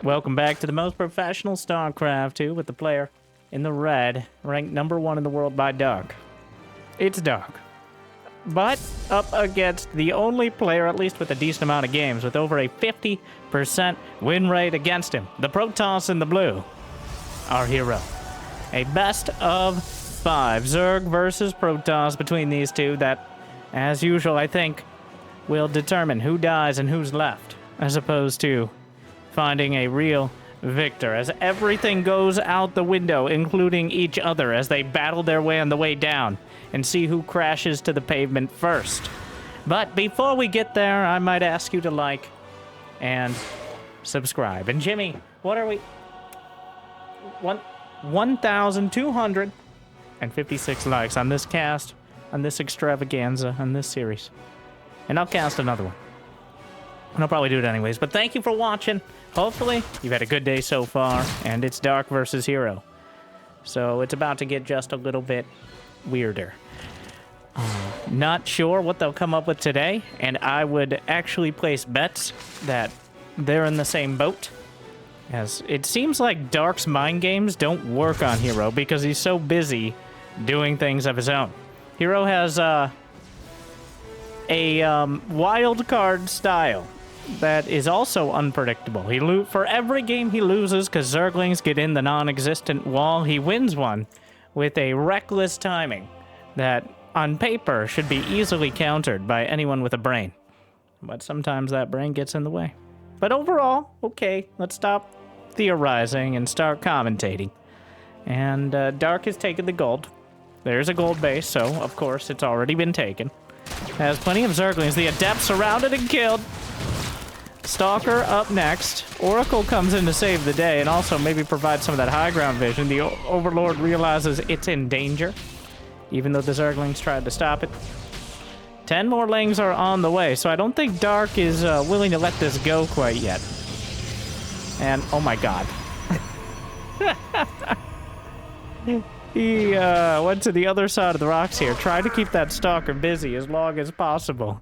Welcome back to the most professional StarCraft 2 with the player in the red, ranked #1 in the world by Dark. It's Dark. But up against the only player, at least with a decent amount of games, with over a 50% win rate against him, the Protoss in the blue, our hero. A best of 5 Zerg versus Protoss between these two that, as usual, I think, will determine who dies and who's left, as opposed to finding a real victor, as everything goes out the window, including each other, as they battle their way on the way down and see who crashes to the pavement first. But before we get there, I might ask you to like and subscribe. And Jimmy, what are we? 1,256 likes on this cast, on this extravaganza, on this series. And I'll cast another one. And I'll probably do it anyways. But thank you for watching. Hopefully, you've had a good day so far. And it's Dark versus Hero. So it's about to get just a little bit weirder. Not sure what they'll come up with today. And I would actually place bets that they're in the same boat. As it seems like Dark's mind games don't work on Hero because he's so busy doing things of his own. Hero has a wild card style that is also unpredictable. For every game he loses because Zerglings get in the non-existent wall, he wins one with a reckless timing that on paper should be easily countered by anyone with a brain. But sometimes that brain gets in the way. But overall, okay, let's stop theorizing and start commentating. And Dark has taken the gold. There's a gold base, so of course it's already been taken. Has plenty of Zerglings. The Adept surrounded and killed. Stalker up next. Oracle comes in to save the day and also maybe provide some of that high ground vision. The Overlord realizes it's in danger, even though the Zerglings tried to stop it. 10 more Lings are on the way, so I don't think Dark is willing to let this go quite yet. And, oh my god. He went to the other side of the rocks here, tried to keep that Stalker busy as long as possible.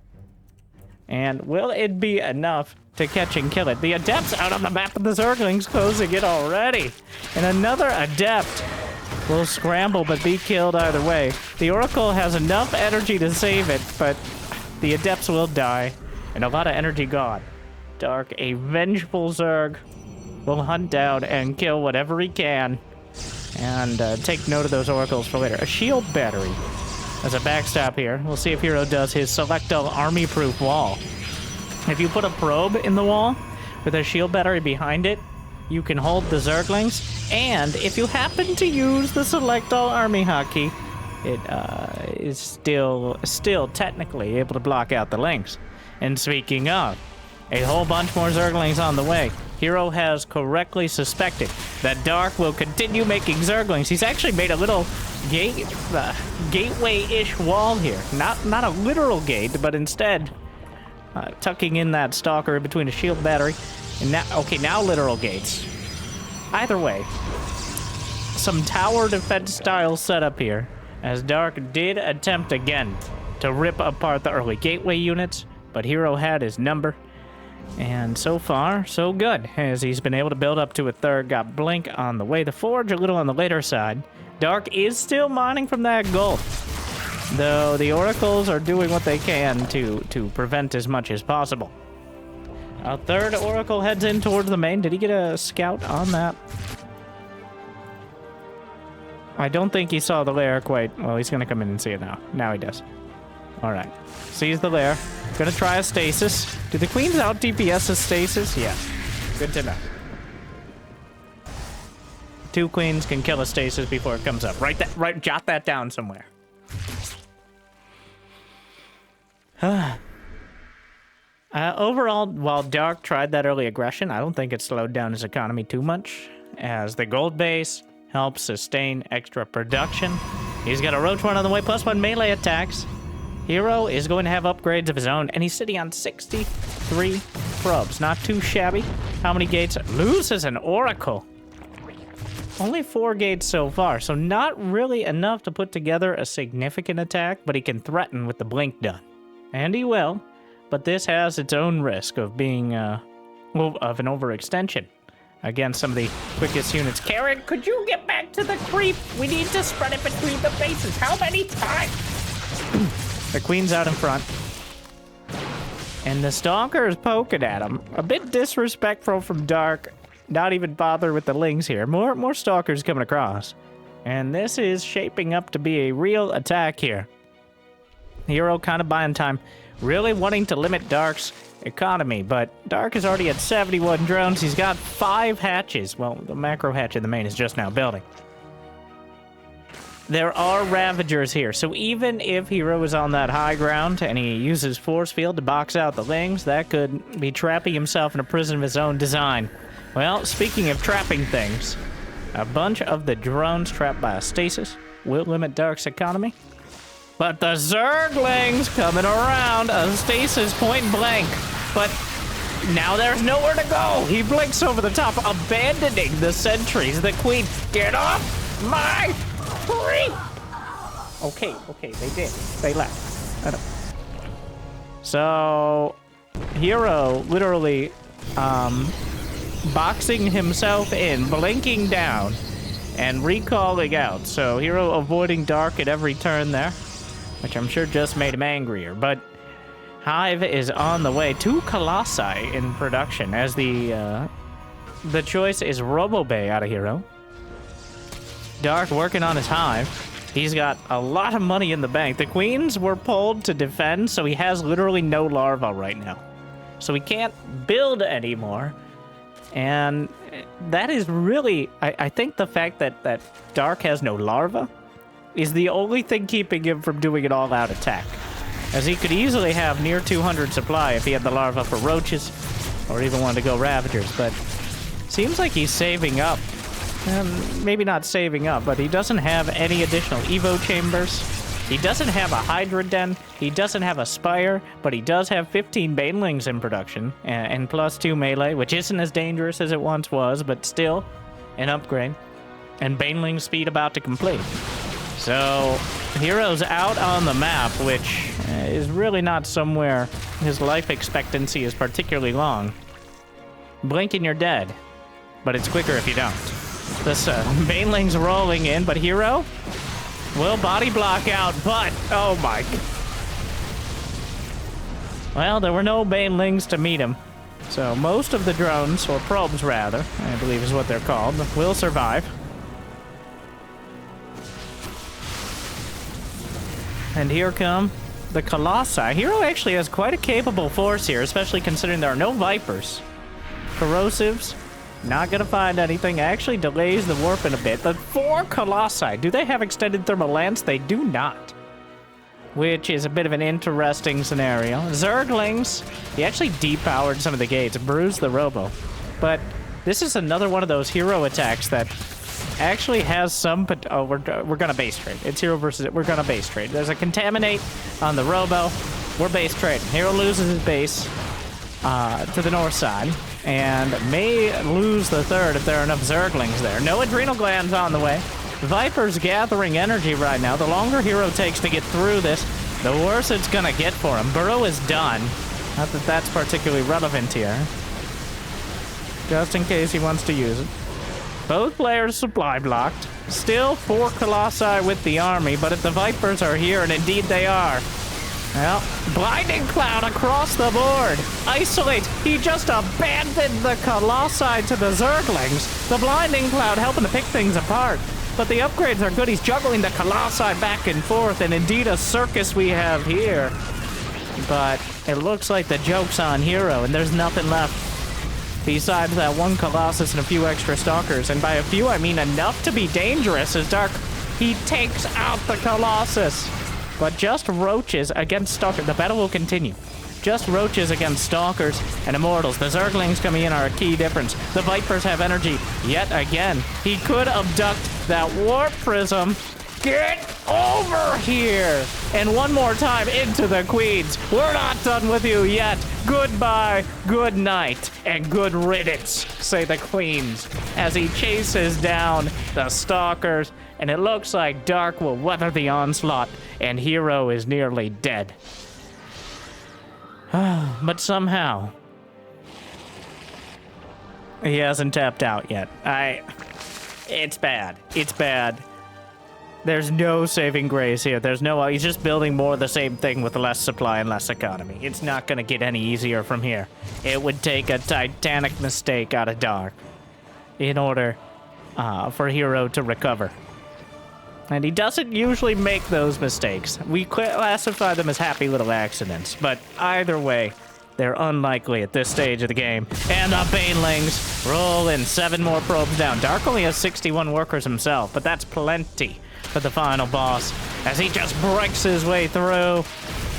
And will it be enough to catch and kill it? The Adept's out on the map of the Zerglings, closing it already. And another Adept will scramble but be killed either way. The Oracle has enough energy to save it, but the Adepts will die. And a lot of energy gone. Dark, a vengeful Zerg, will hunt down and kill whatever he can. And take note of those Oracles for later. A shield battery as a backstop here. We'll see if Hero does his Selectal army-proof wall. If you put a probe in the wall with a shield battery behind it, you can hold the Zerglings. And if you happen to use the Selectal army hotkey, it is still technically able to block out the Lings. And speaking of, a whole bunch more Zerglings on the way. Hero has correctly suspected that Dark will continue making Zerglings. He's actually made a little gateway-ish wall here. Not a literal gate, but instead tucking in that Stalker in between a shield battery. And now literal gates. Either way, some tower defense style setup here, as Dark did attempt again to rip apart the early gateway units, but Hero had his number. And so far, so good, as he's been able to build up to a third. Got Blink on the way. The Forge a little on the later side. Dark is still mining from that gold, though the Oracles are doing what they can to prevent as much as possible. A third Oracle heads in towards the main. Did he get a scout on that? I don't think he saw the lair quite. Well, he's going to come in and see it now. Now he does. All right. Sees the lair. Gonna try a stasis. Do the queens out DPS a stasis? Yeah. Good to know. 2 queens can kill a stasis before it comes up. Jot that down somewhere. Overall, while Dark tried that early aggression, I don't think it slowed down his economy too much, as the gold base helps sustain extra production. He's got a Roach one on the way, +1 melee attacks. Hero is going to have upgrades of his own, and he's sitting on 63 probes. Not too shabby. How many gates? Loses an Oracle. Only 4 gates so far, so not really enough to put together a significant attack, but he can threaten with the Blink done. And he will, but this has its own risk of being, of an overextension. against some of the quickest units. Karen, could you get back to the creep? We need to spread it between the bases. How many times? The queen's out in front. And the stalker is poking at him. A bit disrespectful from Dark. Not even bother with the lings here. More stalkers coming across. And this is shaping up to be a real attack here. Hero kind of buying time. Really wanting to limit Dark's economy, but Dark is already at 71 drones. He's got 5 hatches. Well, the macro hatch in the main is just now building. There are Ravagers here, so even if Hero is on that high ground and he uses Force Field to box out the Lings, that could be trapping himself in a prison of his own design. Well, speaking of trapping things, a bunch of the drones trapped by a stasis will limit Dark's economy. But the Zerglings coming around, a stasis point blank. But now there's nowhere to go. He blinks over the top, abandoning the sentries. The queen, get off my creep! Okay, they did. They left. So, Hero literally boxing himself in, blinking down, and recalling out. So, Hero avoiding Dark at every turn there, which I'm sure just made him angrier. But Hive is on the way. 2 Colossi in production, as the choice is Robobay out of Hero. Dark working on his Hive. He's got a lot of money in the bank. The queens were pulled to defend, so he has literally no larva right now. So he can't build anymore. And that is really... I think the fact that Dark has no larva is the only thing keeping him from doing an all-out attack. As he could easily have near 200 supply if he had the larva for roaches, or even wanted to go Ravagers, but seems like he's saving up. Maybe not saving up, but he doesn't have any additional Evo chambers. He doesn't have a Hydra Den. He doesn't have a Spire, but he does have 15 Banelings in production, and +2 melee, which isn't as dangerous as it once was, but still an upgrade. And Baneling speed about to complete. So, Hero's out on the map, which is really not somewhere his life expectancy is particularly long. Blink and you're dead, but it's quicker if you don't. This Baneling's rolling in, but Hero will body block out, but oh my. Well, there were no Banelings to meet him, so most of the drones, or probes rather, I believe is what they're called, will survive. And here come the Colossi. Hero actually has quite a capable force here, especially considering there are no Vipers. Corrosives, not gonna find anything. Actually delays the warping a bit. But 4 Colossi, do they have extended thermal lance? They do not. Which is a bit of an interesting scenario. Zerglings, he actually depowered some of the gates, bruised the Robo. But this is another one of those Hero attacks that actually has some... Oh, we're gonna base trade. It's Hero versus... We're gonna base trade. There's a Contaminate on the Robo. We're base trading. Hero loses his base to the north side, and may lose the third if there are enough Zerglings there. No Adrenal Glands on the way. Viper's gathering energy right now. The longer Hero takes to get through this, the worse it's gonna get for him. Burrow is done. Not that that's particularly relevant here. Just in case he wants to use it. Both players supply blocked. Still 4 Colossi with the army, but if the Vipers are here, and indeed they are, well, Blinding Cloud across the board. Isolate. He just abandoned the Colossi to the Zerglings. The Blinding Cloud helping to pick things apart. But the upgrades are good. He's juggling the Colossi back and forth, and indeed a circus we have here. But it looks like the joke's on Hero, and there's nothing left besides that 1 Colossus and a few extra Stalkers. And by a few, I mean enough to be dangerous as Dark, he takes out the Colossus. But just Roaches against Stalkers. The battle will continue. Just Roaches against Stalkers and Immortals. The Zerglings coming in are a key difference. The Vipers have energy yet again. He could abduct that Warp Prism. Get over here! And one more time into the Queens. We're not done with you yet. Goodbye, good night, and good riddance, say the Queens, as he chases down the Stalkers. And it looks like Dark will weather the onslaught, and Hero is nearly dead. But somehow, He hasn't tapped out yet. It's bad. It's bad. There's no saving grace here. He's just building more of the same thing with less supply and less economy. It's not gonna get any easier from here. It would take a titanic mistake out of Dark in order for Hero to recover. And he doesn't usually make those mistakes. We classify them as happy little accidents, but either way, they're unlikely at this stage of the game. And the Banelings roll in 7 more probes down. Dark only has 61 workers himself, but that's plenty for the final boss as he just breaks his way through.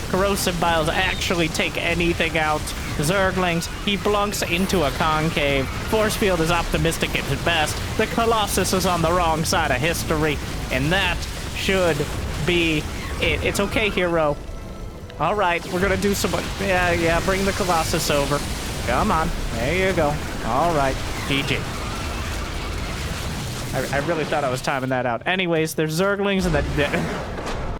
Corrosive Biles actually take anything out. Zerglings, he blunks into a concave. Force Field is optimistic at best. The Colossus is on the wrong side of history, and that should be it. It's okay, Hero. All right, we're gonna do some... Yeah, bring the Colossus over. Come on, there you go. All right, GG. I really thought I was timing that out. Anyways, there's Zerglings and the...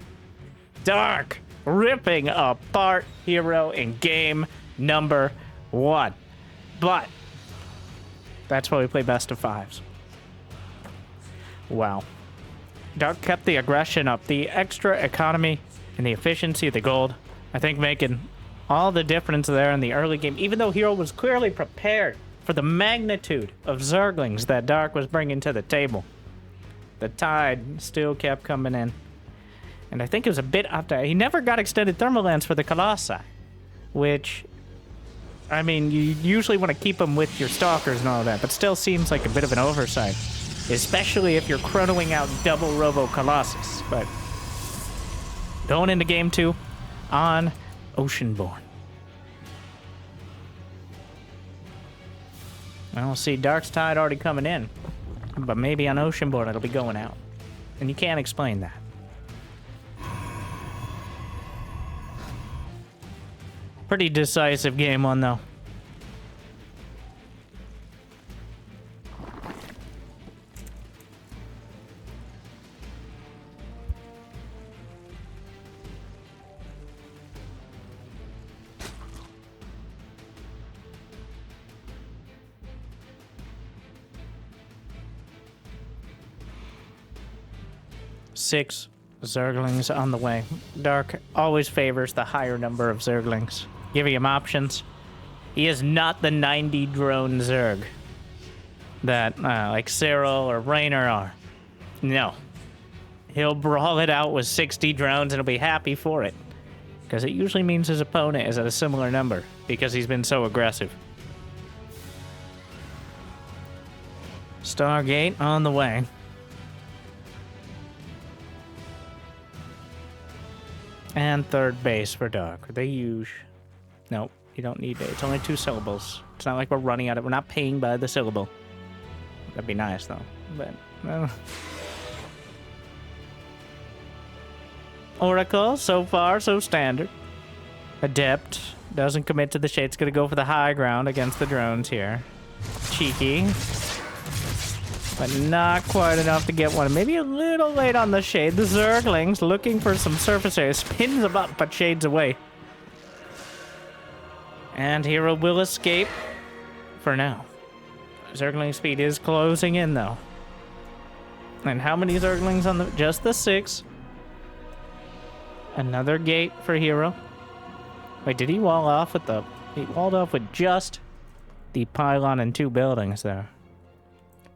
Dark ripping apart Hero in game number 1. But that's why we play best of 5s. Wow. Dark kept the aggression up, the extra economy and the efficiency of the gold, I think making all the difference there in the early game, even though Hero was clearly prepared for the magnitude of Zerglings that Dark was bringing to the table. The tide still kept coming in. And I think it was a bit up there. He never got extended thermal lance for the Colossi, which, I mean, you usually want to keep them with your Stalkers and all that, but still seems like a bit of an oversight, especially if you're chronoing out double Robo Colossus. But going into game 2 on Oceanborn. Well, we'll see. Dark's Tide already coming in, but maybe on Oceanborn it'll be going out. And you can't explain that. Pretty decisive game 1, though. Six Zerglings on the way. Dark always favors the higher number of Zerglings, giving him options. He is not the 90 drone Zerg that like Cyril or Raynor are. No. He'll brawl it out with 60 drones and he'll be happy for it, because it usually means his opponent is at a similar number because he's been so aggressive. Stargate on the way. And third base for Dark. They use... Nope, you don't need it. It's only 2 syllables. It's not like we're running out of... We're not paying by the syllable. That'd be nice, though. But... Oracle, so far, so standard. Adept. Doesn't commit to the shade. It's gonna go for the high ground against the drones here. Cheeky. But not quite enough to get one. Maybe a little late on the shade. The Zerglings looking for some surface area. Spins them up, but shades away. And Hero will escape for now. Zergling speed is closing in, though. And how many Zerglings on the... Just the 6. Another gate for Hero. Wait, did he wall off with the... He walled off with just the pylon and 2 buildings there.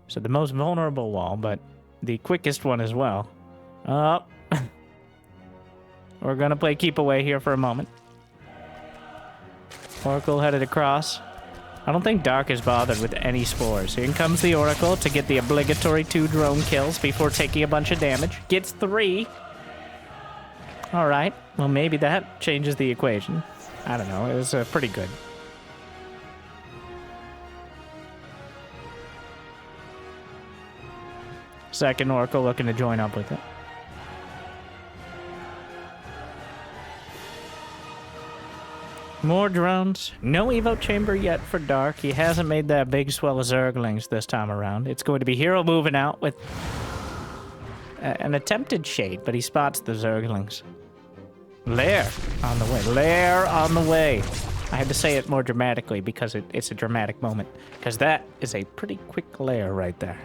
So the most vulnerable wall, but the quickest one as well. Oh. We're gonna play keep away here for a moment. Oracle headed across. I don't think Dark is bothered with any spores. In comes the Oracle to get the obligatory 2 drone kills before taking a bunch of damage. Gets 3. Alright, well maybe that changes the equation. I don't know, it was pretty good. Second Oracle looking to join up with it. More drones. No Evo chamber yet for Dark. He hasn't made that big swell of Zerglings this time around. It's going to be Hero moving out with an attempted shade, but he spots the Zerglings. Lair on the way. Lair on the way. I had to say it more dramatically because it's a dramatic moment. Because that is a pretty quick layer right there.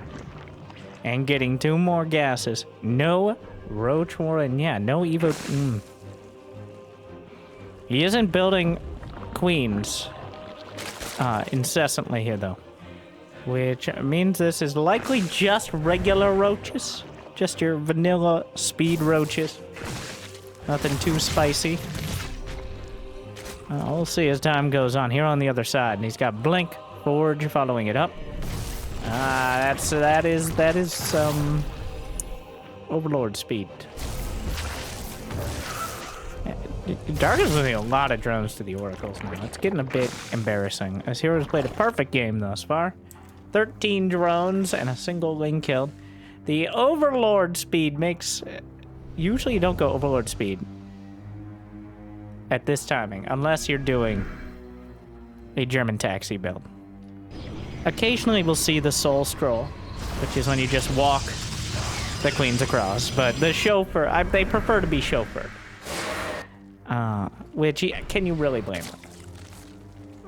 And getting 2 more gases. No Roach Warren. Yeah, no Evo. He isn't building queens incessantly here, though. Which means this is likely just regular roaches. Just your vanilla speed roaches. Nothing too spicy. We'll see as time goes on. Here on the other side, and he's got Blink Forge following it up. That is some Overlord speed. Dark is losing a lot of drones to the Oracles now. It's getting a bit embarrassing, as Heroes played a perfect game thus far. 13 drones and a single Ling killed. The Overlord speed makes... Usually you don't go Overlord speed at this timing, unless you're doing a German taxi build. Occasionally we'll see the Soul Stroll, which is when you just walk the queens across, but the chauffeur, they prefer to be chauffeured. Which, can you really blame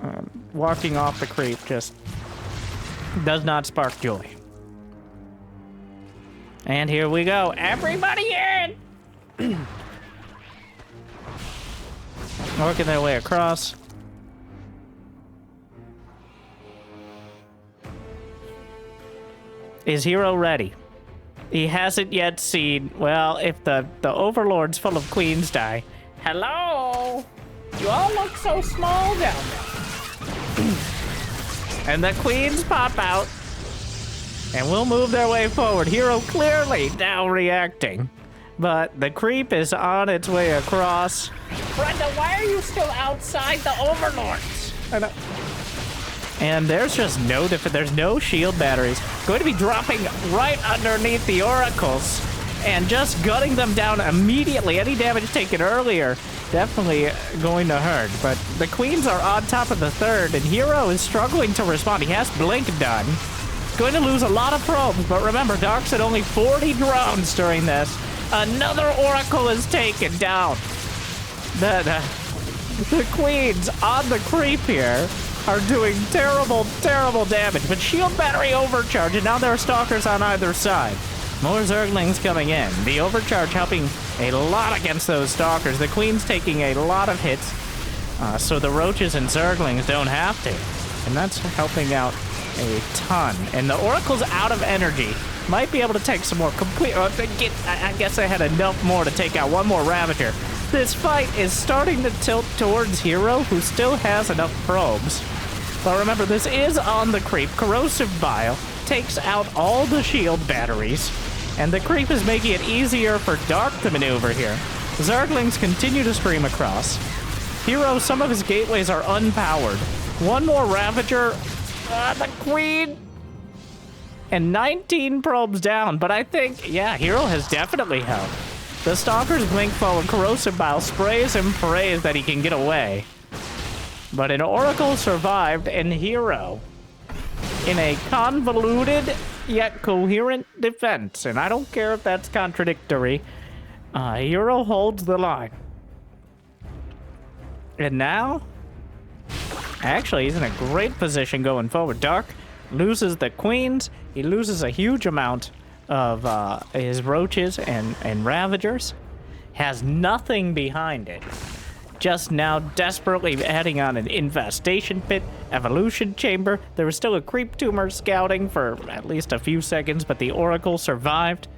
them? Walking off the creep just does not spark joy. And here we go. Everybody in! Working their way across. Is Hero ready? He hasn't yet seen... Well, if the Overlord's full of queens die... Hello? You all look so small down there. And the queens pop out. And will move their way forward. Hero clearly now reacting. But the creep is on its way across. Brenda, why are you still outside the Overlords? And there's just no there's no shield batteries. Going to be dropping right underneath the Oracles. And just gutting them down immediately. Any damage taken earlier, definitely going to hurt. But the queens are on top of the third, and Hero is struggling to respond. He has Blink done. Going to lose a lot of probes, but remember, Dark's at only 40 drones during this. Another Oracle is taken down. The queens on the creep here are doing terrible, terrible damage. But shield battery overcharge, and now there are stalkers on either side. More Zerglings coming in. The overcharge helping a lot against those stalkers. The queen's taking a lot of hits, so the roaches and Zerglings don't have to. And that's helping out a ton. And the Oracle's out of energy. Might be able to take some more complete... I guess I had enough more to take out one more Ravager. This fight is starting to tilt towards Hero, who still has enough probes. But remember, this is on the creep. Corrosive Bile takes out all the shield batteries. And the creep is making it easier for Dark to maneuver here. Zerglings continue to stream across. Hero, some of his gateways are unpowered. One more Ravager... the queen! And 19 probes down, but I think, yeah, Hero has definitely helped. The stalkers blink forward, Corrosive Bile sprays and prays that he can get away. But an Oracle survived, and Hero, in a convoluted yet coherent defense, and I don't care if that's contradictory, Hero holds the line. And now... Actually, he's in a great position going forward. Dark loses the queens. He loses a huge amount of his roaches and ravagers. Has nothing behind it. Just now desperately adding on an infestation pit, evolution chamber. There was still a creep tumor scouting for at least a few seconds, but the Oracle survived.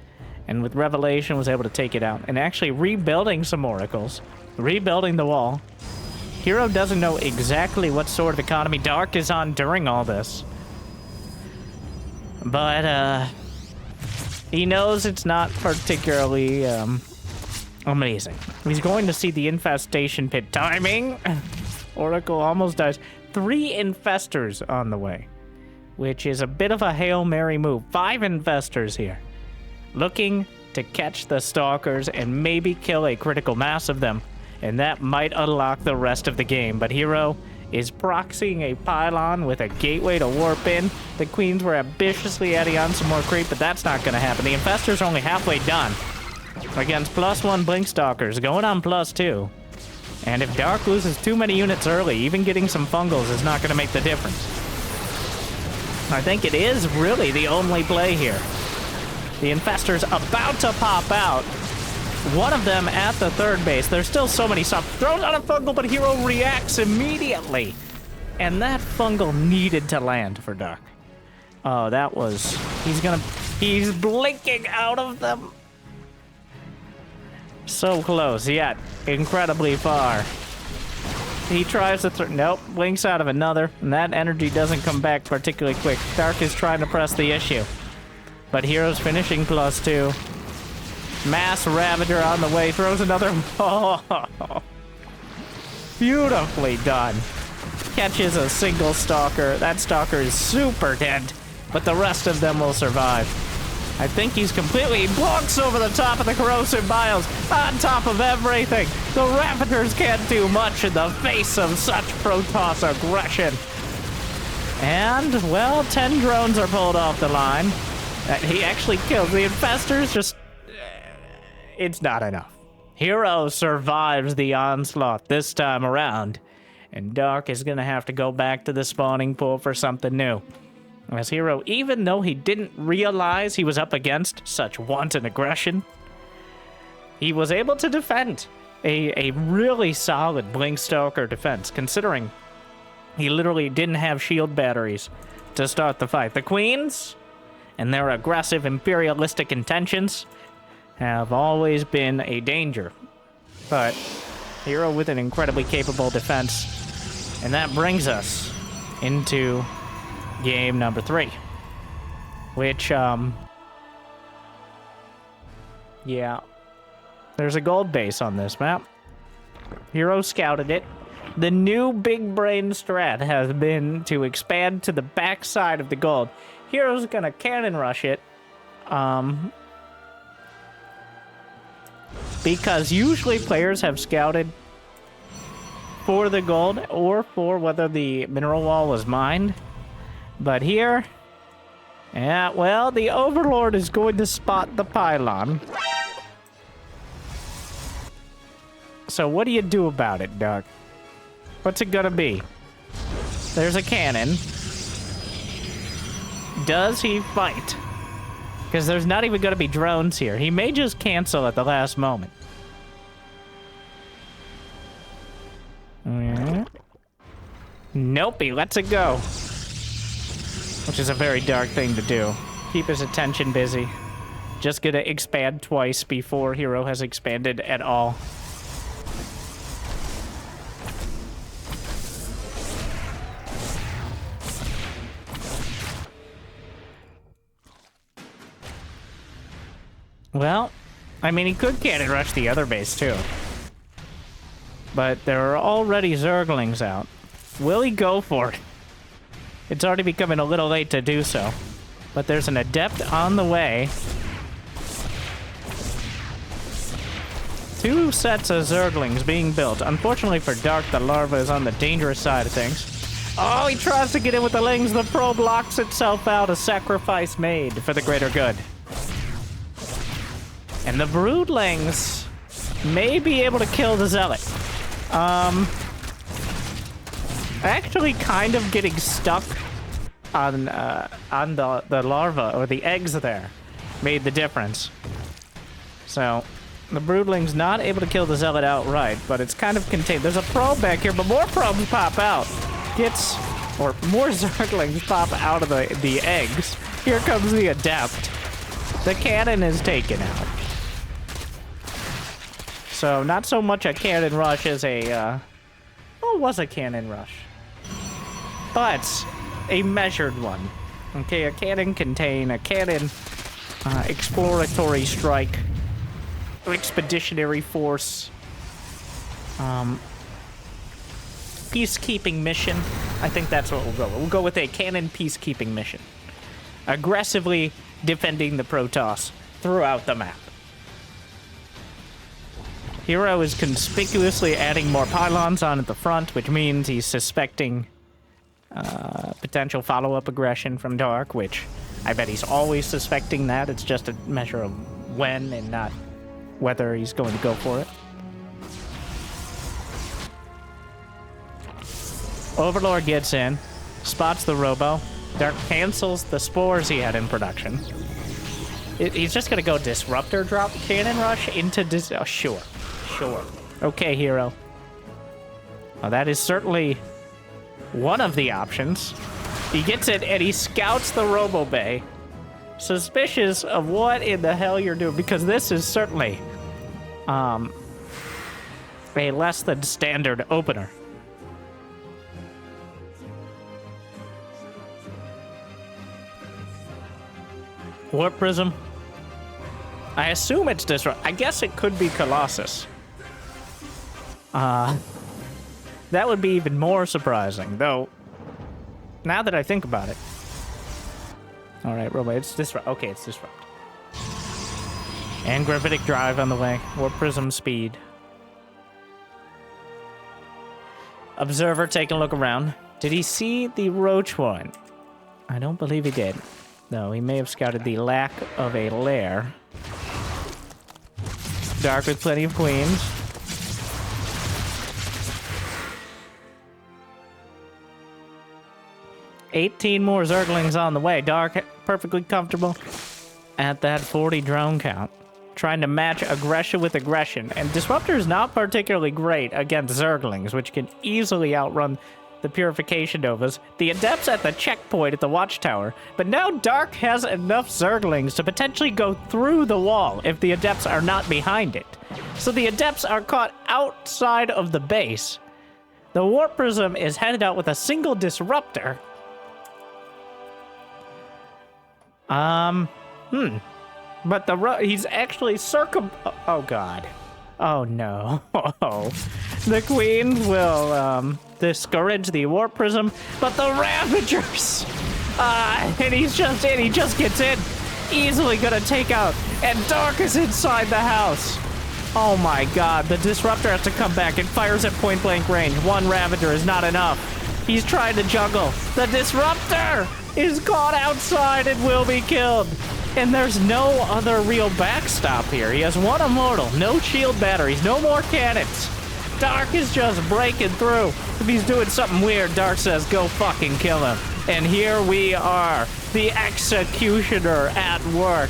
And with Revelation was able to take it out. And actually rebuilding some Oracles. Rebuilding the wall. Hero doesn't know exactly what sort of economy Dark is on during all this. But, he knows it's not particularly, amazing. He's going to see the infestation pit timing. Oracle almost dies. 3 infestors on the way, which is a bit of a Hail Mary move. 5 infestors here. Looking to catch the stalkers and maybe kill a critical mass of them. And that might unlock the rest of the game. But Hero is proxying a pylon with a gateway to warp in. The queens were ambitiously adding on some more creep, but that's not going to happen. The infestors are only halfway done against +1 blink stalkers, going on +2. And if Dark loses too many units early, even getting some fungals is not going to make the difference. I think it is really the only play here. The Infestor's about to pop out. One of them at the third base. There's still so many stuff. Throws out a fungal, but Hero reacts immediately. And that fungal needed to land for Dark. Oh, that was... He's blinking out of them. So close, yet incredibly far. He tries to nope, blinks out of another, and that energy doesn't come back particularly quick. Dark is trying to press the issue. But Hero's finishing +2. Mass Ravager on the way, throws another... Oh, beautifully done. Catches a single Stalker. That Stalker is super dead, but the rest of them will survive. I think he's completely blocks over the top of the Corrosive Biles, on top of everything. The Raptors can't do much in the face of such Protoss aggression. And, well, 10 drones are pulled off the line. He actually kills the Infestors, just... It's not enough. Hero survives the onslaught this time around, and Dark is gonna have to go back to the spawning pool for something new. As Hero, even though he didn't realize he was up against such wanton aggression, he was able to defend a really solid Blink Stalker defense, considering he literally didn't have shield batteries to start the fight. The Queens and their aggressive imperialistic intentions have always been a danger, but Hero with an incredibly capable defense, and that brings us into game number 3, which, yeah, there's a gold base on this map. Hero scouted it. The new big brain strat has been to expand to the backside of the gold. Hero's gonna cannon rush it, because usually players have scouted for the gold or for whether the mineral wall was mined. But here, yeah, well, the Overlord is going to spot the pylon. So what do you do about it, Doug? What's it gonna be? There's a cannon. Does he fight? Because there's not even gonna be drones here. He may just cancel at the last moment. Nope, he lets it go. Which is a very Dark thing to do. Keep his attention busy. Just gonna expand twice before Hero has expanded at all. Well, I mean, he could cannon rush the other base too. But there are already Zerglings out. Will he go for it? It's already becoming a little late to do so. But there's an Adept on the way. 2 sets of Zerglings being built. Unfortunately for Dark, the larva is on the dangerous side of things. Oh, he tries to get in with the Lings. The probe locks itself out. A sacrifice made for the greater good. And the Broodlings may be able to kill the Zealot. Actually kind of getting stuck on the larva, or the eggs there, made the difference. So, the Broodling's not able to kill the Zealot outright, but it's kind of contained. There's a probe back here, but more probes pop out. Or more Zerglings pop out of the eggs. Here comes the Adept. The cannon is taken out. So, not so much a cannon rush as a, it was a cannon rush. But a measured one. Okay, a cannon contain a cannon, exploratory strike, expeditionary force, peacekeeping mission. I think that's what we'll go with. We'll go with a cannon peacekeeping mission. Aggressively defending the Protoss throughout the map. Hero is conspicuously adding more pylons on at the front, which means he's suspecting potential follow-up aggression from Dark, which I bet he's always suspecting that. It's just a measure of when and not whether he's going to go for it. Overlord gets in, spots the robo. Dark cancels the spores he had in production. He's just gonna go disruptor drop cannon rush into oh, sure. Okay, hero. Well, that is certainly one of the options. He gets it and he scouts the robo bay. Suspicious of what in the hell you're doing, because this is certainly a less than standard opener. Warp Prism. I assume it's disrupt. I guess it could be Colossus. That would be even more surprising, though. Now that I think about it. All right, Robo, it's disrupt. Okay, it's disrupt. And gravitic drive on the way. Warp Prism speed. Observer taking a look around. Did he see the roach one? I don't believe he did. No, he may have scouted the lack of a lair. Dark with plenty of queens. $18 more Zerglings on the way. Dark perfectly comfortable at that 40 drone count. Trying to match aggression with aggression. And Disruptor is not particularly great against Zerglings, which can easily outrun the Purification Novas, the Adepts at the checkpoint at the Watchtower, but now Dark has enough Zerglings to potentially go through the wall if the Adepts are not behind it. So the Adepts are caught outside of the base. The Warp Prism is headed out with a single Disruptor. But he's actually oh god. Oh no. The Queen will, discourage the Warp Prism, but the Ravagers! And he just gets in. Easily gonna take out, and Dark is inside the house. Oh my god, the Disruptor has to come back. It fires at point blank range. One Ravager is not enough. He's trying to juggle. The Disruptor is caught outside and will be killed. And there's no other real backstop here. He has one Immortal, no shield batteries, no more cannons. Dark is just breaking through. If he's doing something weird, Dark says, go fucking kill him. And here we are, the Executioner at work.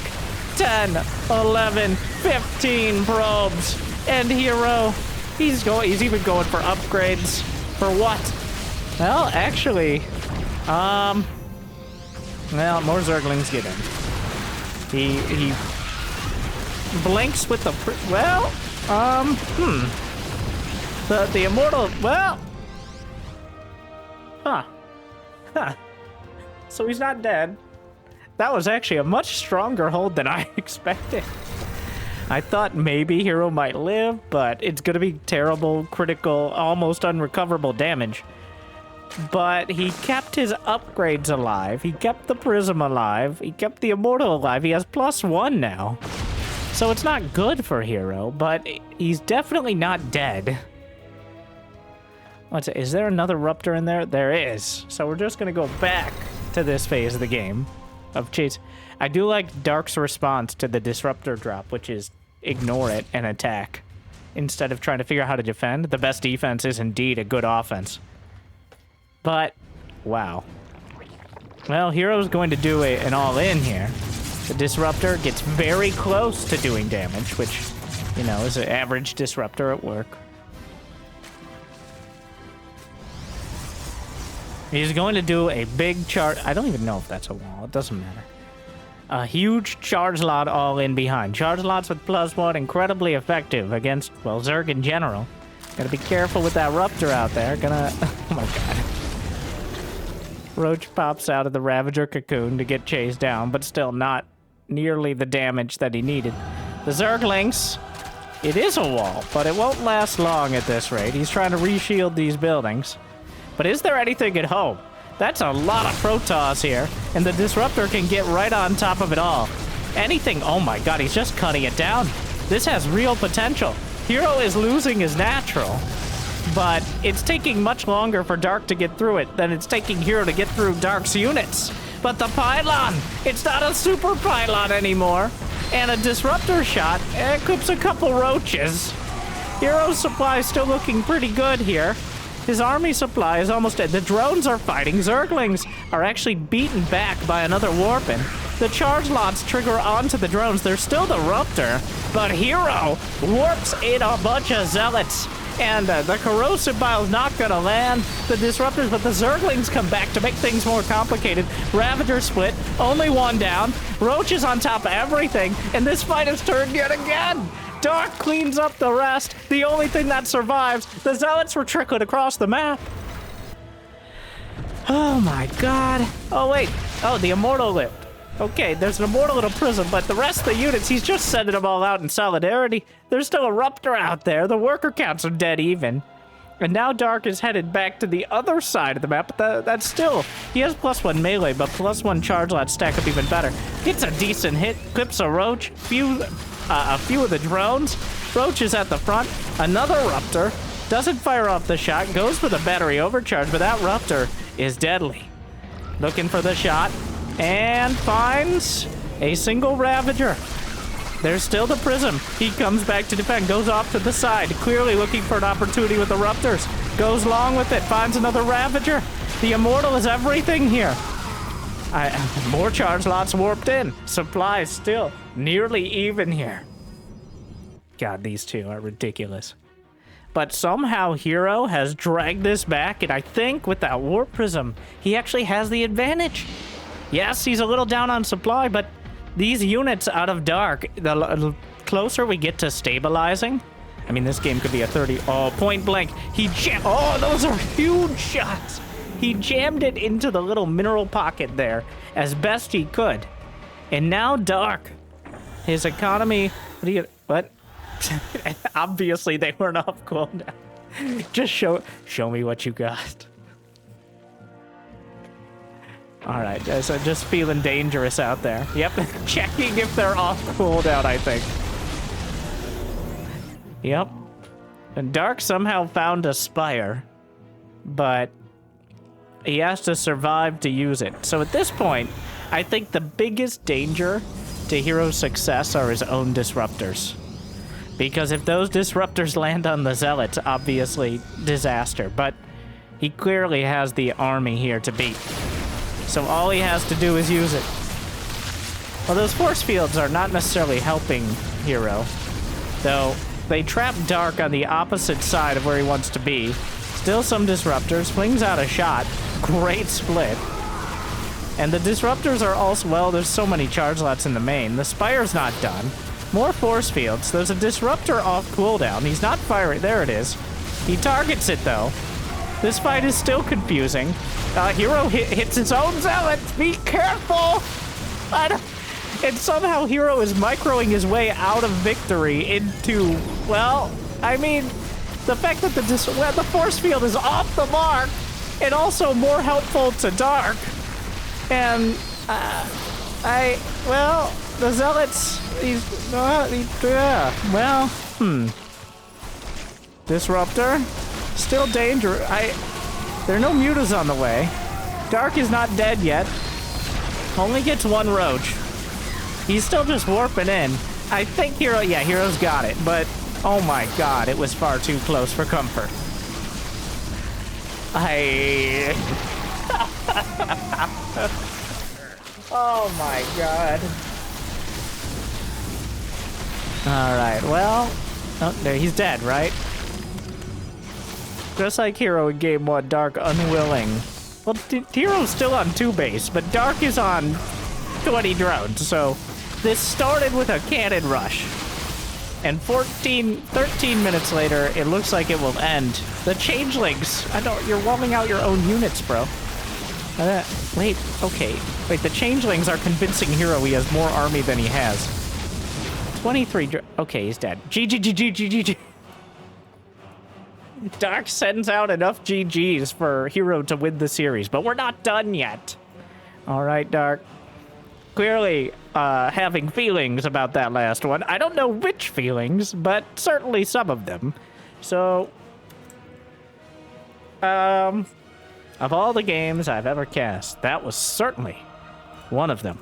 10, 11, 15 probes. And Hero, he's even going for upgrades. For what? Well, actually, well, more Zerglings get in. He blinks with the, the Immortal, well, so he's not dead. That was actually a much stronger hold than I expected. I thought maybe Hero might live, but it's gonna be terrible, critical, almost unrecoverable damage. But he kept his upgrades alive. He kept the Prism alive. He kept the Immortal alive. He has +1 now. So it's not good for Hero, but he's definitely not dead. Is there another Ruptor in there? There is. So we're just going to go back to this phase of the game of chase. I do like Dark's response to the Disruptor drop, which is ignore it and attack. Instead of trying to figure out how to defend, the best defense is indeed a good offense. But, wow. Well, Hero's going to do an all-in here. The Disruptor gets very close to doing damage, which, you know, is an average Disruptor at work. He's going to do a big charge. I don't even know if that's a wall. It doesn't matter. A huge charge lot all in behind. Charge lots with +1, incredibly effective against, well, Zerg in general. Gotta be careful with that Ruptor out there. Oh my god. Roach pops out of the Ravager cocoon to get chased down, but still not nearly the damage that he needed. The Zerglings, it is a wall, but it won't last long at this rate. He's trying to reshield these buildings. But is there anything at home? That's a lot of Protoss here, and the Disruptor can get right on top of it all. Anything, oh my god, he's just cutting it down. This has real potential. Hero is losing his natural, but it's taking much longer for Dark to get through it than it's taking Hero to get through Dark's units. But the pylon, it's not a super pylon anymore. And a Disruptor shot equips a couple roaches. Hero's supply is still looking pretty good here. His army supply is almost dead. The drones are fighting. Zerglings are actually beaten back by another warpin. The charge lots trigger onto the drones. There's still the Ruptor, but Hero warps in a bunch of zealots. And the corrosive bile's not gonna land the disruptors, but the Zerglings come back to make things more complicated. Ravager split, only one down. Roach is on top of everything, and this fight is turned yet again. Dark cleans up the rest. The only thing that survives, the zealots were trickled across the map. Oh my god. Oh wait, oh, the Immortal lived. Okay, there's an Immortal little prism, but the rest of the units, he's just sending them all out in solidarity. There's still a Ruptor out there. The worker counts are dead even. And now Dark is headed back to the other side of the map, but that's still... He has +1 melee, but +1 charge lots stack up even better. Gets a decent hit, clips a Roach, a few of the drones. Roach is at the front. Another Ruptor. Doesn't fire off the shot, goes for the battery overcharge, but that Ruptor is deadly. Looking for the shot. And finds a single Ravager. There's still the Prism. He comes back to defend, goes off to the side, clearly looking for an opportunity with the Ruptors. Goes long with it, finds another Ravager. The Immortal is everything here. More charge lots warped in. Supplies still nearly even here. God, these two are ridiculous. But somehow Hero has dragged this back, and I think with that Warp Prism, he actually has the advantage. Yes, he's a little down on supply, but these units out of Dark, the closer we get to stabilizing, I mean, this game could be a 30... Oh, point blank. Oh, those are huge shots. He jammed it into the little mineral pocket there as best he could. And now Dark, his economy... What? Obviously, they weren't off cooldown. Just show me what you got. All right, so just feeling dangerous out there. Yep, checking if they're off cooldown, I think. Yep. And Dark somehow found a Spire, but he has to survive to use it. So at this point, I think the biggest danger to Hero's success are his own disruptors. Because if those disruptors land on the Zealots, obviously disaster. But he clearly has the army here to beat. So all he has to do is use it. Well, those force fields are not necessarily helping Hero, though they trap Dark on the opposite side of where he wants to be. Still some disruptors, flings out a shot. Great split. And the disruptors are also, well, there's so many charge lots in the main. The Spire's not done. More force fields. There's a disruptor off cooldown. He's not firing. There it is. He targets it, though. This fight is still confusing. Hero hits his own zealots. Be careful! And somehow Hero is microing his way out of victory into, well, I mean, the fact that the force field is off the mark and also more helpful to Dark. And, well, the zealots, Disruptor, still danger. There are no mutas on the way. Dark is not dead yet. Only gets one Roach. He's still just warping in. I think Hero's got it, but oh my god, it was far too close for comfort. Oh my god. Alright, well, oh, there, he's dead, right? Just like Hero in Game 1, Dark unwilling. Well, Hero's still on 2 base, but Dark is on 20 drones, so this started with a cannon rush. And 13 minutes later, it looks like it will end. The changelings, you're warming out your own units, bro. Wait, the changelings are convincing Hero he has more army than he has. 23, okay, he's dead. GG. Dark sends out enough GGs for Hero to win the series, but we're not done yet. All right, Dark. Clearly having feelings about that last one. I don't know which feelings, but certainly some of them. So, of all the games I've ever cast, that was certainly one of them.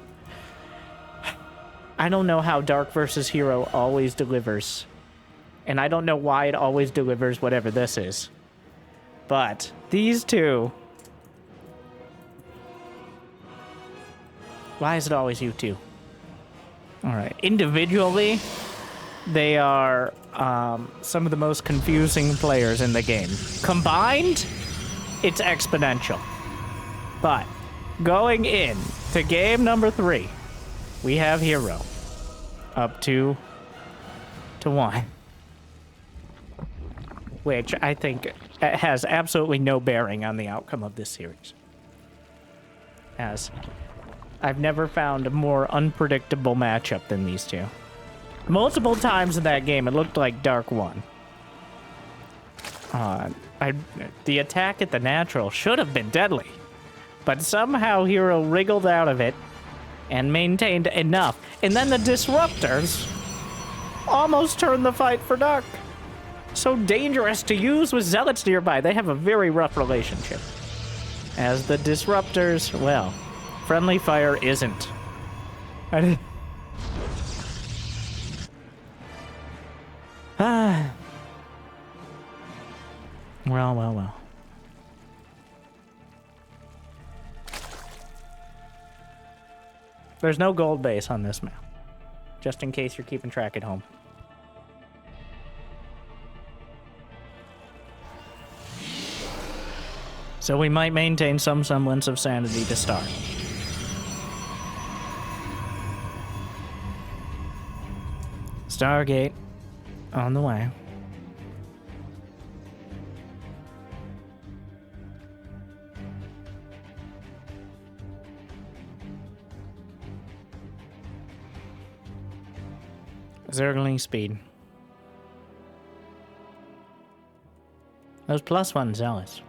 I don't know how Dark versus Hero always delivers. And I don't know why it always delivers whatever this is. But these two... Why is it always you two? All right. Individually, they are some of the most confusing players in the game. Combined, it's exponential. But going in to game number 3, we have Hero up 2-1. Which I think has absolutely no bearing on the outcome of this series. As I've never found a more unpredictable matchup than these two. Multiple times in that game, it looked like Dark won. The attack at the natural should have been deadly. But somehow Hero wriggled out of it and maintained enough. And then the Disruptors almost turned the fight for Dark. So dangerous to use with Zealots nearby. They have a very rough relationship. As the Disruptors, well, friendly fire isn't. Well. There's no gold base on this map. Just in case you're keeping track at home. So we might maintain some semblance of sanity to start. Stargate on the way. Zergling speed. Those +1 zealots.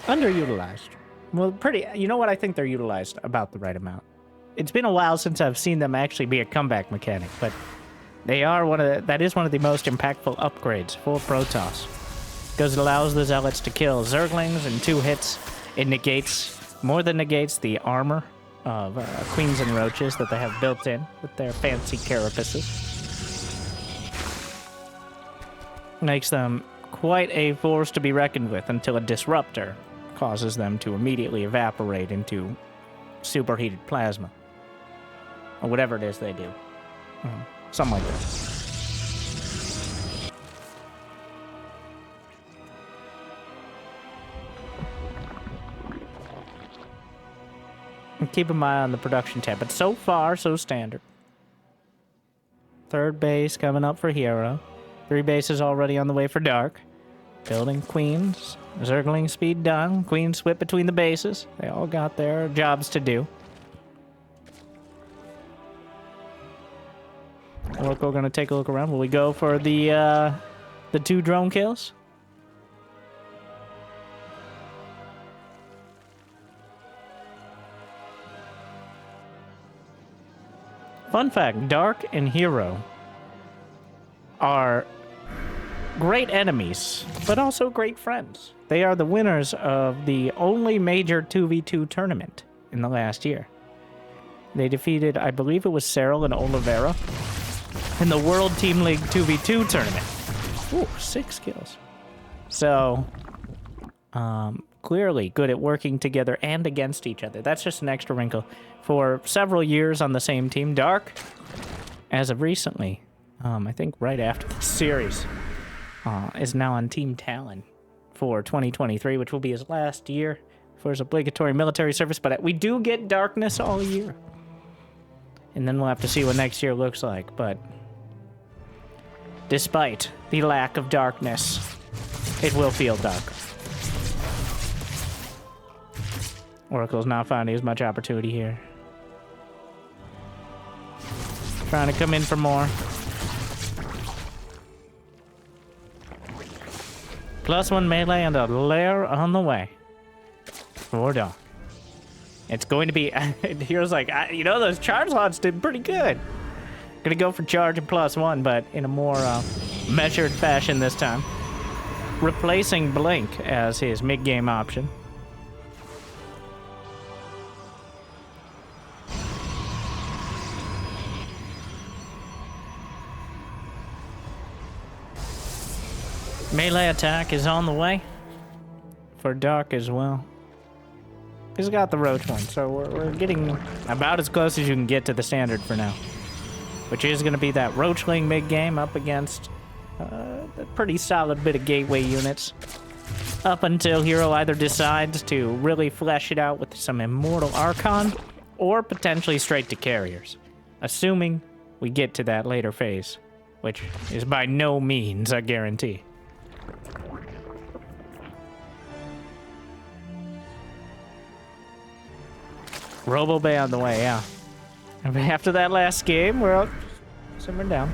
Underutilized. Well, you know what? I think they're utilized about the right amount. It's been a while since I've seen them actually be a comeback mechanic, but they are that is one of the most impactful upgrades for Protoss. Because it allows the zealots to kill Zerglings in 2 hits. It more than negates the armor of Queens and Roaches that they have built in with their fancy carapaces. Makes them quite a force to be reckoned with until a Disruptor causes them to immediately evaporate into superheated plasma. Or whatever it is they do. Something like that. And keep an eye on the production tab. But so far, so standard. 3rd base coming up for Hero. 3 bases already on the way for Dark. Building Queens. Zergling speed done. Queens swip between the bases. They all got their jobs to do. We're going to take a look around. Will we go for the 2 drone kills? Fun fact, Dark and Hero are great enemies, but also great friends. They are the winners of the only major 2v2 tournament in the last year. They defeated, I believe it was Cyril and Oliveira in the World Team League 2v2 tournament. Ooh, 6 kills. So, clearly good at working together and against each other. That's just an extra wrinkle. For several years on the same team, Dark, as of recently, I think right after the series, is now on Team Talon for 2023, which will be his last year for his obligatory military service. But we do get Darkness all year. And then we'll have to see what next year looks like. But despite the lack of darkness, it will feel darker. Oracle's not finding as much opportunity here. Trying to come in for more. +1 melee and a lair on the way. For Dark. It's going to be... Hero's like, you know, those charge lots did pretty good. Gonna go for charge and +1, but in a more measured fashion this time. Replacing Blink as his mid-game option. Melee attack is on the way. For Dark as well. He's got the Roach one, so we're getting about as close as you can get to the standard for now. Which is going to be that Roachling mid-game up against a pretty solid bit of gateway units. Up until Hero either decides to really flesh it out with some Immortal Archon, or potentially straight to carriers. Assuming we get to that later phase, which is by no means a guarantee. Robo Bay on the way, yeah. After that last game, we're up, simmering down.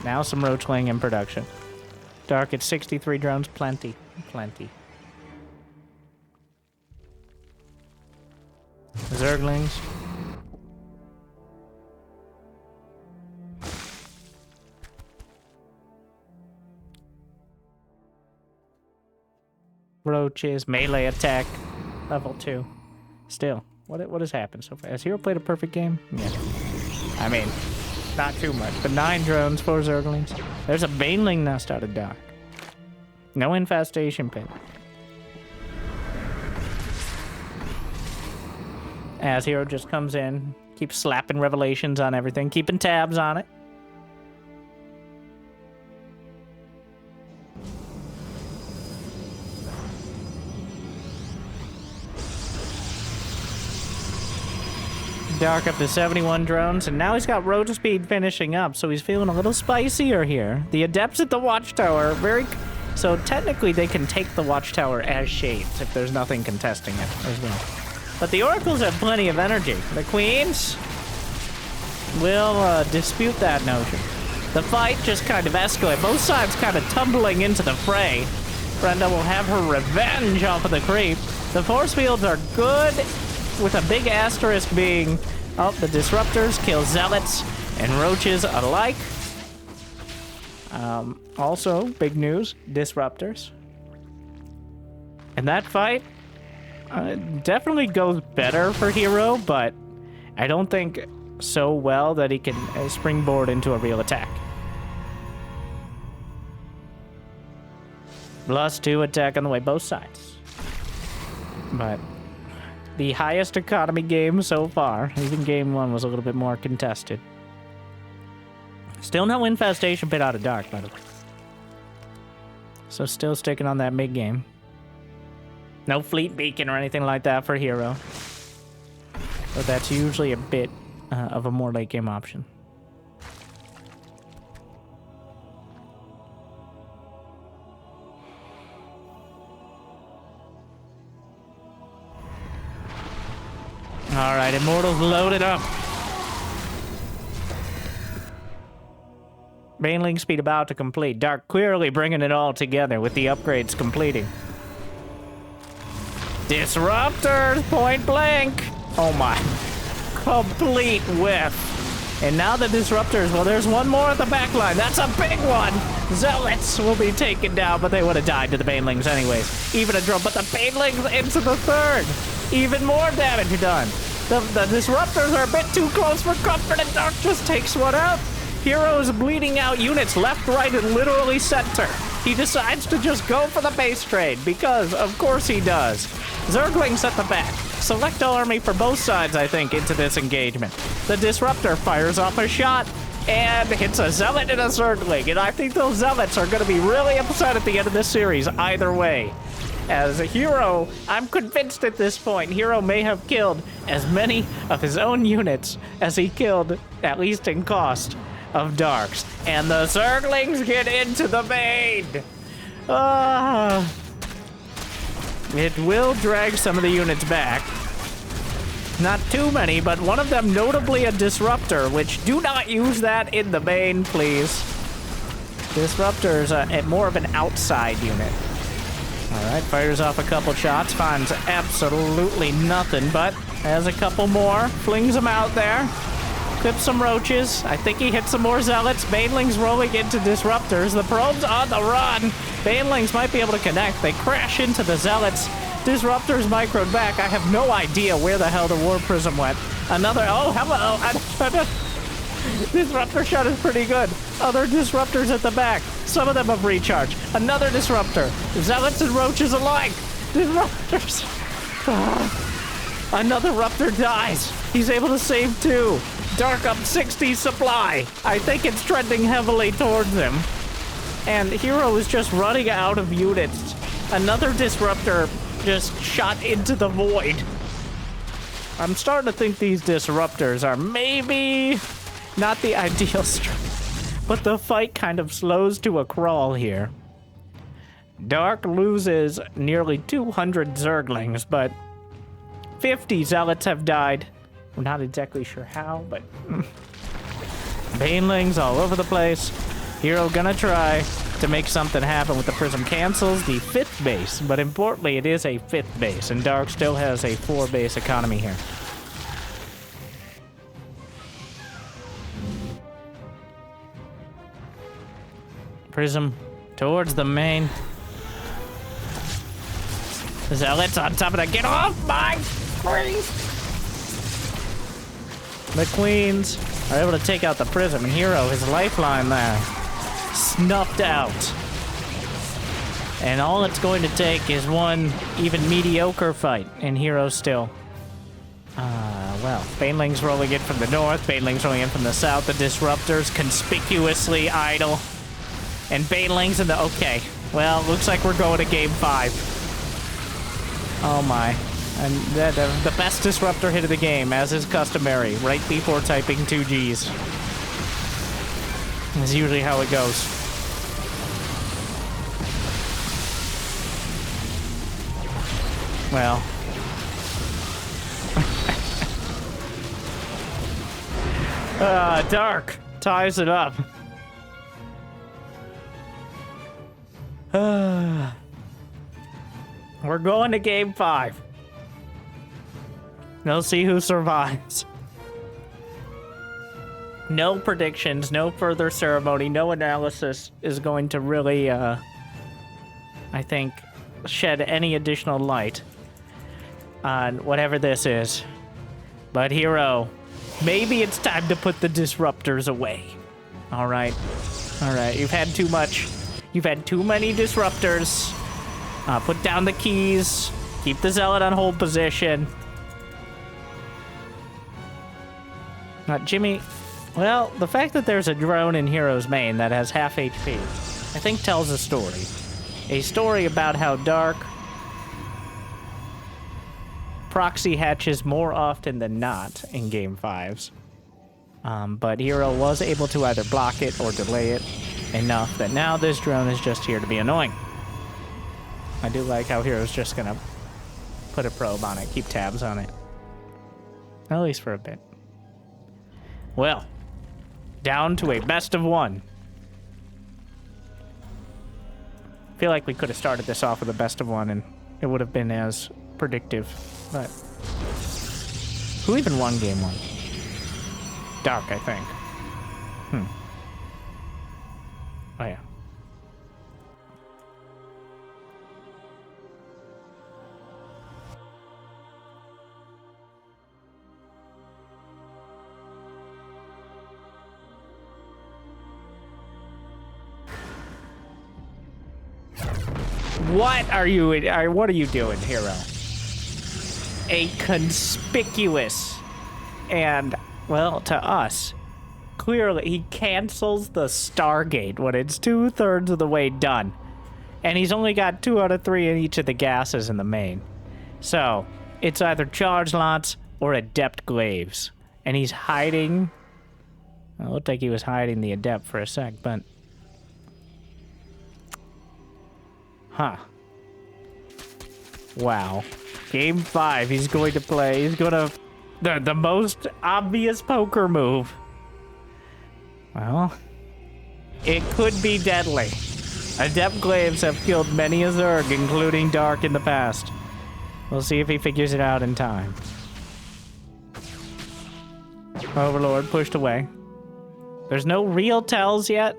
Now some Roachling in production. Dark at 63 drones, plenty, plenty. Zerglings. Roaches, melee attack, level 2. Still, what has happened so far? Has Hero played a perfect game? Yeah. I mean, not too much, but 9 drones, 4 Zerglings. There's a Baneling nest out of Dark. No infestation pit. As Hero just comes in, keeps slapping revelations on everything, keeping tabs on it. Dark up to 71 drones, and now he's got road speed finishing up, so he's feeling a little spicier here. The Adepts at the Watchtower are very... So technically they can take the Watchtower as shades if there's nothing contesting it as well. But the Oracles have plenty of energy. The Queens will dispute that notion. The fight just kind of escalates. Both sides kind of tumbling into the fray. Brenda will have her revenge off of the creep. The force fields are good, with a big asterisk being, oh, the Disruptors kill Zealots and Roaches alike. Also, big news, Disruptors. And that fight definitely goes better for Hero, but I don't think so well that he can springboard into a real attack. +2 attack on the way, both sides. But the highest economy game so far. Even game 1 was a little bit more contested. Still no infestation pit out of Dark, by the way. So still sticking on that mid game. No fleet beacon or anything like that for Hero. But that's usually a bit of a more late game option. All right, Immortals loaded up. Baneling speed about to complete. Dark clearly bringing it all together with the upgrades completing. Disruptors, point blank. Oh my. Complete whiff. And now the Disruptors, well, there's one more at the back line. That's a big one. Zealots will be taken down, but they would have died to the Banelings anyways. Even a drone, but the Banelings into the third. Even more damage done. The Disruptors are a bit too close for comfort, and Dark just takes one out. Heroes bleeding out units left, right, and literally center. He decides to just go for the base trade, because of course he does. Zerglings at the back. Select army for both sides, I think, into this engagement. The Disruptor fires off a shot and hits a Zealot and a Zergling, and I think those Zealots are going to be really upset at the end of this series either way. As a Hero, I'm convinced at this point, Hero may have killed as many of his own units as he killed, at least in cost, of Darks. And the Zerglings get into the main! It will drag some of the units back. Not too many, but one of them notably a Disruptor, which do not use that in the main, please. Disruptor's more of an outside unit. Alright, fires off a couple shots, finds absolutely nothing, but has a couple more, flings them out there, clips some Roaches. I think he hits some more Zealots. Banelings rolling into Disruptors. The Probe's on the run. Banelings might be able to connect. They crash into the Zealots. Disruptors microed back. I have no idea where the hell the War Prism went. Another, oh, hello. Disruptor shot is pretty good. Other Disruptors at the back. Some of them have recharged. Another disruptor. Zealots and roaches alike. Disruptors. Another Ruptor dies. He's able to save 2. Dark up 60 supply. I think it's trending heavily towards him. And Hero is just running out of units. Another disruptor just shot into the void. I'm starting to think these disruptors are maybe not the ideal strength, but the fight kind of slows to a crawl here. Dark loses nearly 200 Zerglings, but 50 Zealots have died. We're not exactly sure how, but Banelings all over the place. Hero gonna try to make something happen with the Prism. Cancels the 5th base, but importantly, it is a 5th base, and Dark still has a 4-base economy here. Prism towards the main. Zealots on top of that. Get off my screen! The Queens are able to take out the Prism, and Hero, his lifeline there, snuffed out. And all it's going to take is one even mediocre fight, and Hero still. Well, Banelings rolling in from the north, Banelings rolling in from the south, the Disruptors conspicuously idle. And Banelings in the... Okay. Well, looks like we're going to game 5. Oh my. And the best Disruptor hit of the game, as is customary, right before typing 2 Gs. That's usually how it goes. Well. Dark ties it up. We're going to game 5. We'll see who survives. No predictions, no further ceremony, no analysis is going to really, I think, shed any additional light on whatever this is. But Hero, maybe it's time to put the Disruptors away. All right. All right, you've had too much. You've had too many Disruptors. Put down the keys. Keep the Zealot on hold position. Jimmy, well, the fact that there's a drone in Hero's main that has half HP, I think tells a story. A story about how Dark proxy hatches more often than not in Game 5s. But Hero was able to either block it or delay it enough that now this drone is just here to be annoying. I do like how Hero's just gonna put a probe on it, keep tabs on it. At least for a bit. Well, down to a best of 1. I feel like we could have started this off with a best of 1 and it would have been as predictive, but who even won game 1? Dark, I think. Oh yeah. What are you doing, Hero? A conspicuous and, well, to us, clearly he cancels the Stargate when it's 2/3 of the way done. And he's only got 2 out of 3 in each of the gases in the main. So, it's either Charge Lots or Adept Glaives. And he's hiding... It looked like he was hiding the Adept for a sec, but... Huh. Wow. Game 5, he's going to play. He's going to... The most obvious poker move. Well, it could be deadly. Adept Glaives have killed many a Zerg, including Dark in the past. We'll see if he figures it out in time. Overlord pushed away. There's no real tells yet.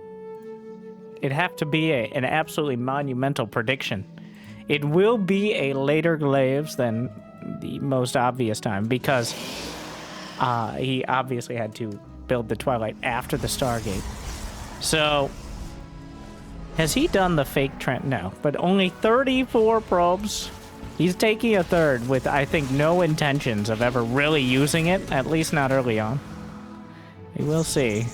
It'd have to be an absolutely monumental prediction. It will be a later Glaives than the most obvious time because he obviously had to build the Twilight after the Stargate. So Has he done the fake trend? No, but only 34 probes. He's taking a third with, I think, no intentions of ever really using it, at least not early on. We will see.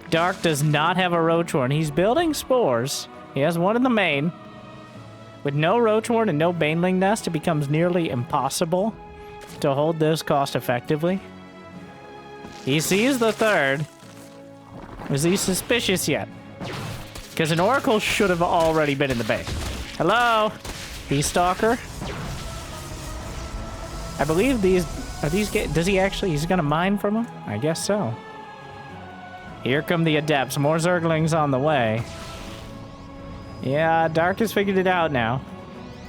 Dark does not have a Roachhorn. He's building spores. He has one in the main. With no Roachhorn and no Baneling Nest, it becomes nearly impossible to hold this cost effectively. He sees the third. Is he suspicious yet? Because an Oracle should have already been in the base. Hello? He's Stalker. I believe these... Are these... Does he actually... He's gonna mine from them? I guess so. Here come the Adepts. More Zerglings on the way. Yeah, Dark has figured it out now.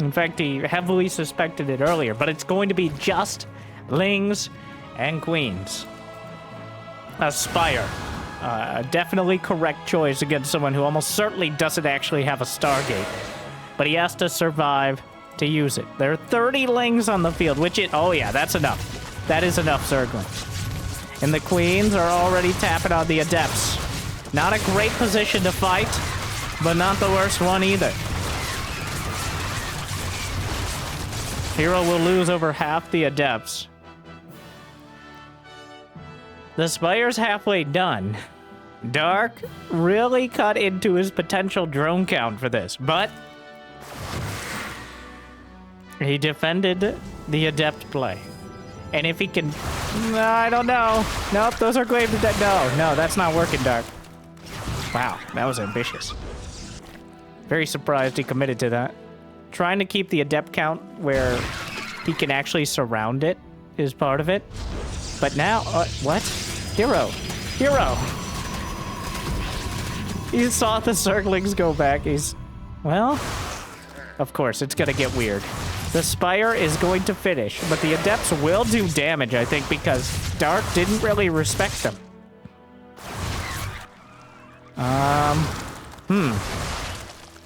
In fact, he heavily suspected it earlier, but it's going to be just Lings and Queens. Aspire. Definitely correct choice against someone who almost certainly doesn't actually have a Stargate. But he has to survive to use it. There are 30 Lings on the field, which it... Oh yeah, that's enough. That is enough Zerglings. And the Queens are already tapping on the Adepts. Not a great position to fight, but not the worst one either. Hero will lose over half the Adepts. The Spire's halfway done. Dark really cut into his potential drone count for this, but he defended the Adept play. And if he can... I don't know. Nope, those are claimed to... No, that's not working, Dark. Wow, that was ambitious. Very surprised he committed to that. Trying to keep the Adept count where he can actually surround it is part of it. But now... what? Hero. He saw the Zerglings go back. He's... Well... Of course, it's gonna get weird. The Spire is going to finish, but the Adepts will do damage, I think, because Dark didn't really respect them.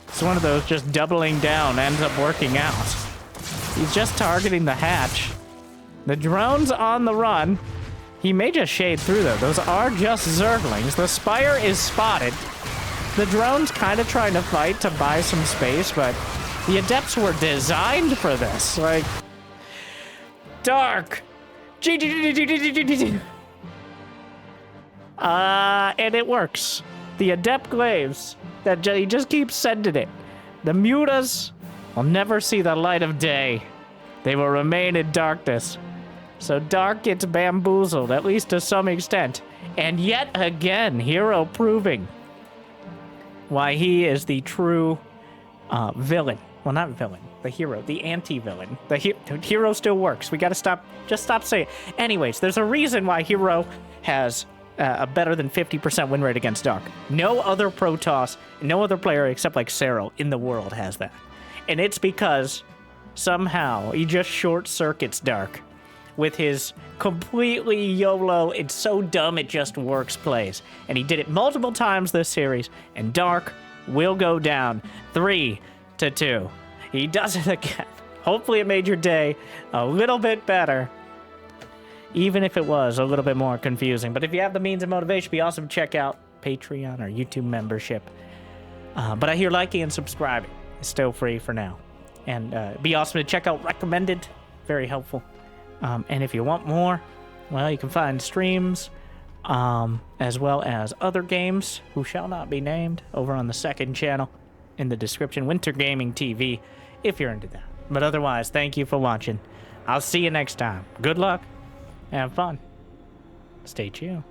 It's one of those just doubling down ends up working out. He's just targeting the hatch. The drone's on the run. He may just shade through, though. Those are just Zerglings. The Spire is spotted. The drone's kind of trying to fight to buy some space, but the Adepts were designed for this. Like, Dark. And it works. The Adept Glaives, that he just keeps sending it. The Mutas will never see the light of day. They will remain in darkness. So Dark gets bamboozled, at least to some extent. And yet again, Hero proving why he is the true villain. Well, not villain, the hero, the anti-villain. The Hero still works. We gotta stop saying it. Anyways, there's a reason why Hero has a better than 50% win rate against Dark. No other Protoss, no other player except like Cero in the world has that. And it's because somehow he just short circuits Dark with his completely YOLO, it's so dumb it just works plays. And he did it multiple times this series, and Dark will go down 3-2. He does it again. Hopefully it made your day a little bit better, even if it was a little bit more confusing. But if you have the means and motivation, be awesome to check out Patreon or YouTube membership. But I hear liking and subscribing is still free for now. And be awesome to check out Recommended. Very helpful. And if you want more, well, you can find streams, as well as other games who shall not be named over on the second channel in the description, Winter Gaming TV, if you're into that. But otherwise, thank you for watching. I'll see you next time. Good luck. Have fun. Stay chill.